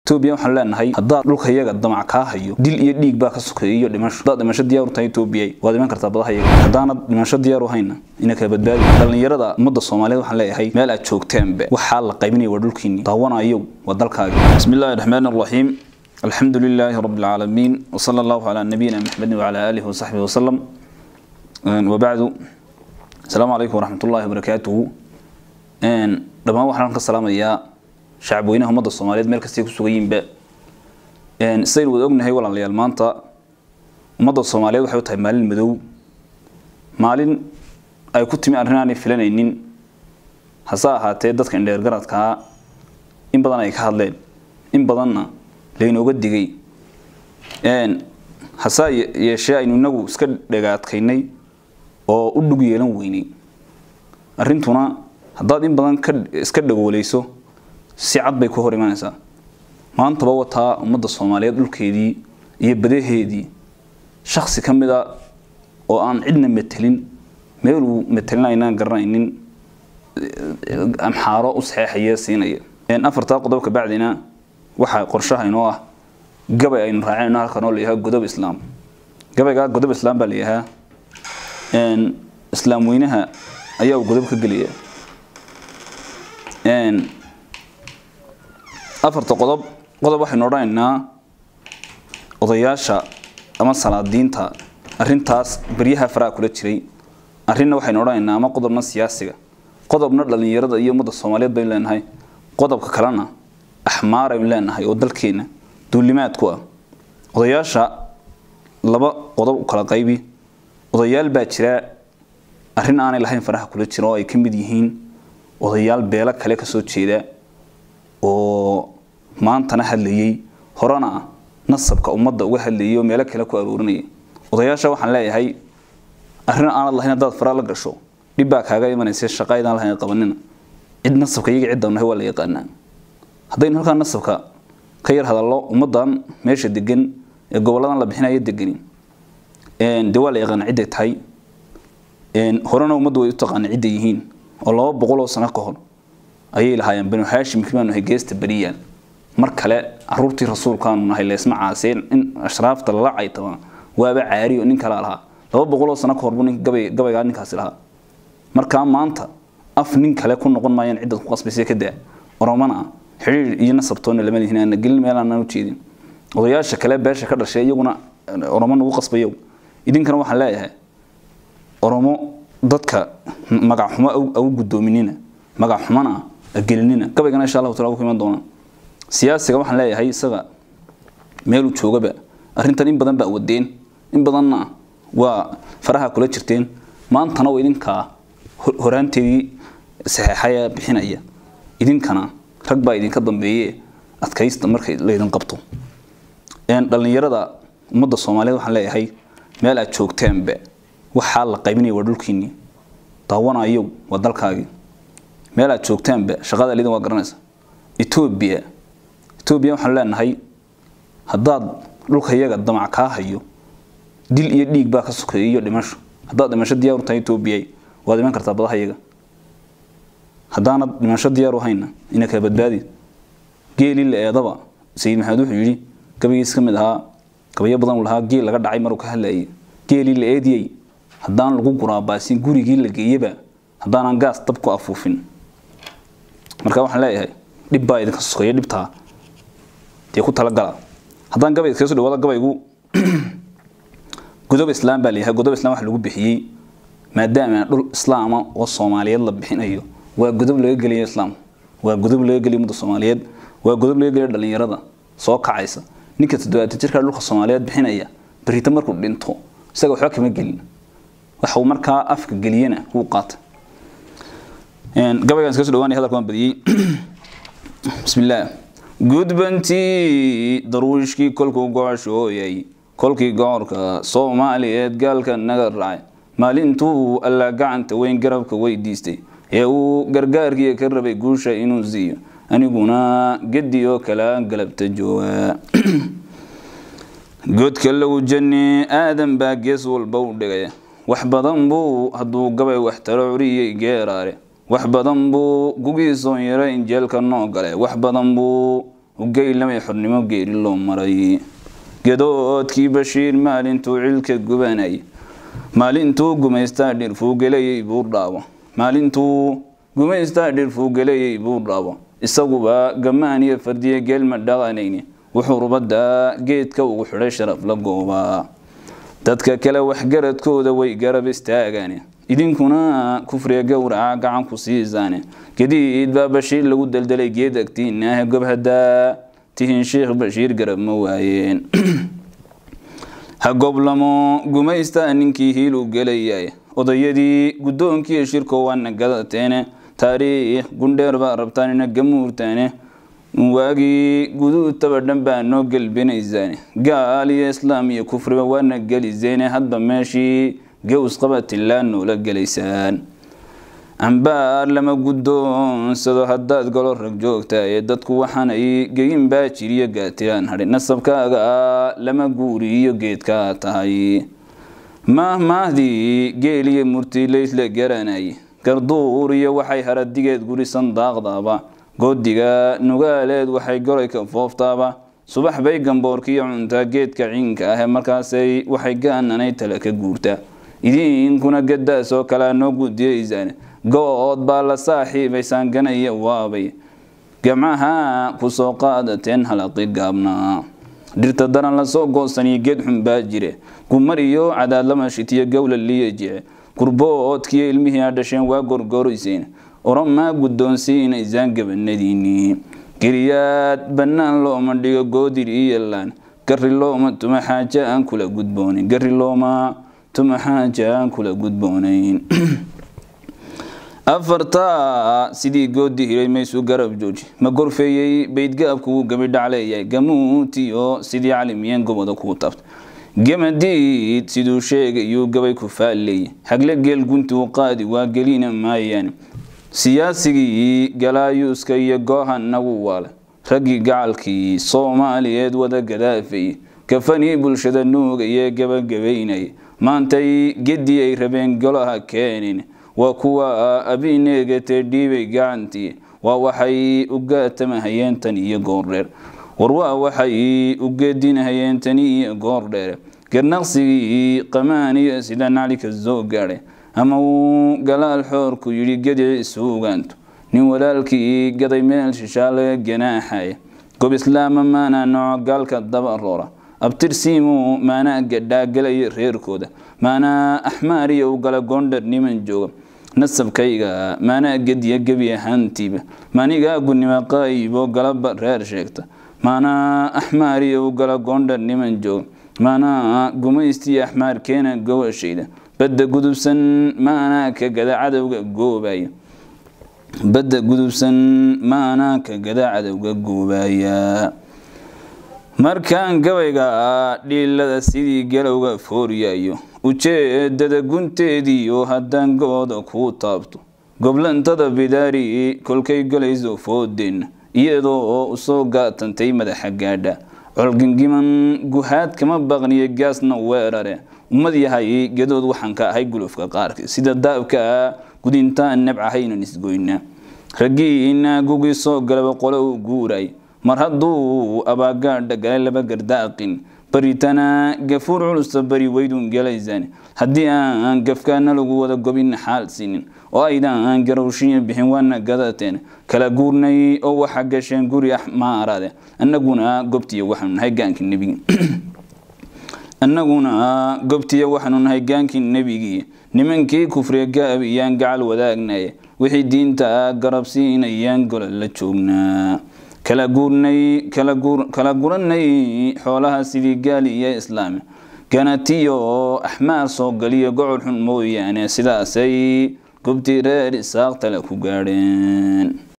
Ethiopia waxaan leenahay hadaa dhulka iyaga damac ka hayo dil iyo dhiig baa ka sokeeyo dhimasho dad dhimasho diyaar u tahay Ethiopia waa dhiman kartaa badaha iyaga hadaana dhimasho diyaar u hayna ina ka badbaadi dhalinyarada umada Soomaaliyeed waxaan leeyahay meel aad joogteen waxa la qaybinay waa dhulkiini daawanayo waa dalkaaga bismillaahir rahmaanir rahiim alhamdulillaahi rabbil alamin wa sallallahu ala nabiyyina muhammad wa ala alihi wa sahbihi wa sallam wa ba'du assalamu alaykum wa rahmatullahi wa barakatuh dhamaan waxaan ka salaamayaa شعب وينهم مدة الصوماليات ملك استيقظ سويين بق سير وذوقنا هي ولا ليال مانطا مدة الصوماليات وحيوتها مال المدو مالين أي كنت مأرهناني فلان إنين حساها تيدت كان دير قرات كها إن بدنا يكهاد لين إن بدنا لين وجد جي حسا يشاء إنه نجو سكر دقات خيني أو أدوجي يلون ويني أرنتونا هذا إن بدنا سكر دقوليسو si cad bay ku hor imanaysaa maanta wata umada Soomaaliyeed dhulkeedii iyo badaheedii shakhsi kamida oo aan cidna metelin meel uu metelinayna garanaynin amxaaro u saxeexaya siinaya afarta qodob ka bacdina waxa qorshaha inoo ah gabay aynu raacayna halkan oo leeyahay godob islaam gabayga godob islaam baa leeyahay islaam weynaha ayaa godob ka galiya afarta qodob waxay noorayna odayaasha ama salaadiinta arintaas bariyaha faraa kula jiray arina waxay noorayna ama qodobna siyaasiga qodobna dhalinyarada iyo umada Soomaaliyeed bay leenahay qodobka kalena ahmaar ay leenahay oo dalkeena duulimaad ku ah odayaasha laba qodob kala qaybi odayaal baa jira arin aanay lahayn faraha kula jiro ay kamid yihiin odayaal beela kale ka soo jeeda oo maantana hadlayay horana nasabka umada uga hadlayo meel kale ku aruurinay odayaasha waxaan leeyahay arrin aan lahayn dad fara la gasho dibba kaaga imanaysa shaqaydan lahayn qabanina cid nasabka iyaga ciidan waa la yaqaanaa hadaynu halka nasabka ka yar hadallo umadan meesha degan ee goboladan la bixinayo deganin dawal yaqaan cid ay tahay horana umadu way u taqaan cid ay yihiin oo 200 sano ka hor ayay lahaayeen banu haashim kimaanu hegeesta bariyaan mar kale aruurtii rasuulkaan nahay leesma caaseen in ashraafta la caytama waaba caariyo nin kala laha 200 sano ka hor nin gabayga ninkaas laha marka maanta af nin kale ku noqon maayeen cid ku qasbisay ka daa oromana xiriir iyo nasabtoona lama leeyahay galin meel aan u jeedin odayaasha kale beesha ka dhashay iyaguna oromana ugu qasbayo idinkana waxaan leeyahay oromo dadka magac xumo ugu gudoominina magac xumana agelinina gabaygan insha Allah taala ku iman doona siyaasiga waxaan leeyahay isaga meel uu joogaba arintan in badan baa wadeen in badanna waa faraha kula jirteen maantana waa idinka horaanteedii saxeexaya bixinaya idinkana rag baa idinka dambeeyay adkaysta markay leedan qabto dhalinyarada umada Soomaaliyeed waxaan leeyahay meel aad joogteenba waxa la qaybinay waa dhulkiini daawanayo waa dalkaaga meel aad joogtaanba shaqada liidan waa garanaysa Ethiopia waxaan leenahay hadaa dhulka iyaga damac ka hayo dil iyo dhiig baa ka sokeeyo dhimasho hadaa dhimasho diyaar u tahay Ethiopia waa dhiman kartaa badaha iyaga hadaana dhimasho diyaar u hayna ina ka badbaadi geeli la eedaba Sayid Maxamed wuxuu yiri gabaygiis kamid ahaa gabayo badan lahaa geel laga dhacay maruu ka hadlayay geeli la eediyay hadaan lagu guraabaasin gurigii la geeyaba hadaan gaas tab ku afuufin marka waxaan leeyahay dib baa idinka soo dhibta tii ku tala gala hadaan gabay iska soo dhawaada gabaygu godob islaam baa leeyahay godob islaam wax lagu bixiyay maadaama dhul islaam oo Soomaaliyeed la bixinayo waa godob laga galiyo islaam waa godob laga galiyo umada Soomaaliyeed waa godob laga galiyo dhalinyarada soo kacaysa ninka 70 jirka dhulka Soomaaliyeed bixinaya bariita markuu dhinto isaga waxa kama gelin waxa uu markaa afka galiyana uu qaatay gabaygan iska soo dhawaanay hadalkan badiyay bismillaah gudbanti daruushki kolku go'ashooyay kolkii goorka Soomaaliyeed galka naga raacay maalintuu alla gacanta weyn garabka weydiistay ee uu gargaarkii ka rabay guusha inuu siiyo aniguna gadiyo kala galabta jooga godka lagu janni aadan baa gees walba u dhigay wax badan buu haduu gabay wax taroriyay geeraare wax badan buu gugiiso yaray injeelka noo galay wax badan buu وقيل لما يحرنمو قيل اللهم مري قدود كي بشير مالنتو علك قباني مالنتو قميستادر فوق لي بورداوة مالنتو قميستادر فوق لي بورداوة السقوبة قماني فردية قيل مدغانيني وحربدا قيدك وحري شرف لقوبا dadka kale wax garadkooda way garab istaagaan idinkuna kufriga gowraca gacan ku siisaane kadib Bashiir lagu daldalay geed agtiina gobhada tihin Sheekh Bashiir garab ma waayeen ha goblamo gumaysta ninkii hiilu galayay odayadii gudoonkii shirko wana gadateene taariikh gundheer ba rabtaanina gamuurtaane waagi guduud tabadhan baa noo galbinaysaan gaal iyo islaam iyo kufriba waana galiseen hadba meeshii gows qabatillaan noola galaysaan ambaar lama gudoonsado haddaad galo rag joogta ee dadku waxaan ay geyin baa jiriyo gaatiraan hadhay nasabkaaga lama guuriyo geedka tahay mahmahdii geeliyo murtiilays la garanay garduur iyo waxay haradigeed gurisan daaqdaaba goodiga nugaaleed waxay goray ka fooftaaba subax bay gamboorkiyo cunta geedka ciinka ah markaasay waxay gaananay tala ka guurta idinkuna gadaas oo kala noo gudiyeysaan good baa la saaxiibaysan ganaya waabay gamaha ku soo qaadateen halaqi gaabna dirta daran la soo goosaniyo geed xun baa jire kumariyo cadaad lama shitiyo gowla liyeje kurboodkii ilmihii dhasheen waa gorgoroyseen orama gudoonsiina isaan gabanadiini kiriyaad banaan looma dhigo goodir iyalaan gari looma tuma xaaja aan kula gudboonin gari looma tuma xaaja aan kula gudboonayn afarta sidii goodi hiray maysu garab jooji ma gorfeeyay beydgaabku gabi dhacleeyay gamuutiyo sidii calimiyeen goboda ku taabta gamadiid siduu sheegayo gabay ku faalay hagle geel guntu qaadi waa gelina maayaan siyaasigii galaayuuska iyo goohanagu waale ragii gacalkii Soomaaliyeed wada gadaafay kafani bulshada nuugay gabagabeynay maantay gedi ay rabeen golaha keenin waa kuwa abineegate dhiibay gacantii waa waxay u gaatamahayeen tan iyo goordheer war waa waxay u geedinahayeen tan iyo goordheer garnaqsigii qamaaniyo sida naclika soo gaaray ama uu galaal xoorku yiri gadici suugaanto nin walaalkii gaday meel shishaale ganaaxay gob islaam maana nooc galka daba roora abtirsiimu maana gadaagalay reerkooda maana ahmaariyo gala gondar niman jooga nasabkayga maana gadiya gabi ahaantiiba maaniga gunima qaybo galaba reer sheegta maana ahmaariyo gala gondar niman jooga maana gumaysti ahmaar keena gowashayda badda gudubsan maana ka gada cadawga goobaya badda gudubsan maana ka gada cadawga goobaya markaan gabayga dhilada sidii galowga fooriyayo ujeedada gunteediyo haddaan gooda ku taabto goblantada bidaari kolkay galayso foodeen iyadoo u soo gaatantay madaxa gaadha colgingiman guhaad kama baqniyo gaasna weerare ummad yahay gadood waxaan ka ahay gulufka qaarka sida daabka gudintaan nabcahayna isgoyna ragiina gugi soo galaba qolo u guuray mar hadduu abaagaadha galay laba gardaaqin baritana gafuur culus bari weydun galaysaan haddii aan gafkaana lagu wada gobin xaal siinin oo aydan garowshiin bixin wana gadateen kala guurnay oo waxa gasheen guri ahmaarade annaguna gobtiyo waxaan nahay gaanki nabiga annaguna gobtiyo waxaan nahay gaanki nabiga nimankii kufriga gaabiyaan gacal wadaagnay wixii diinta garabsiinayaan gol la joognaa kala guranay xoolaha sidii gaali iyo islaam ganatiyo ahmaar soo galiyo gocol xun mooyaane sidaasay gobtii reer isaaq tala ku gaadheen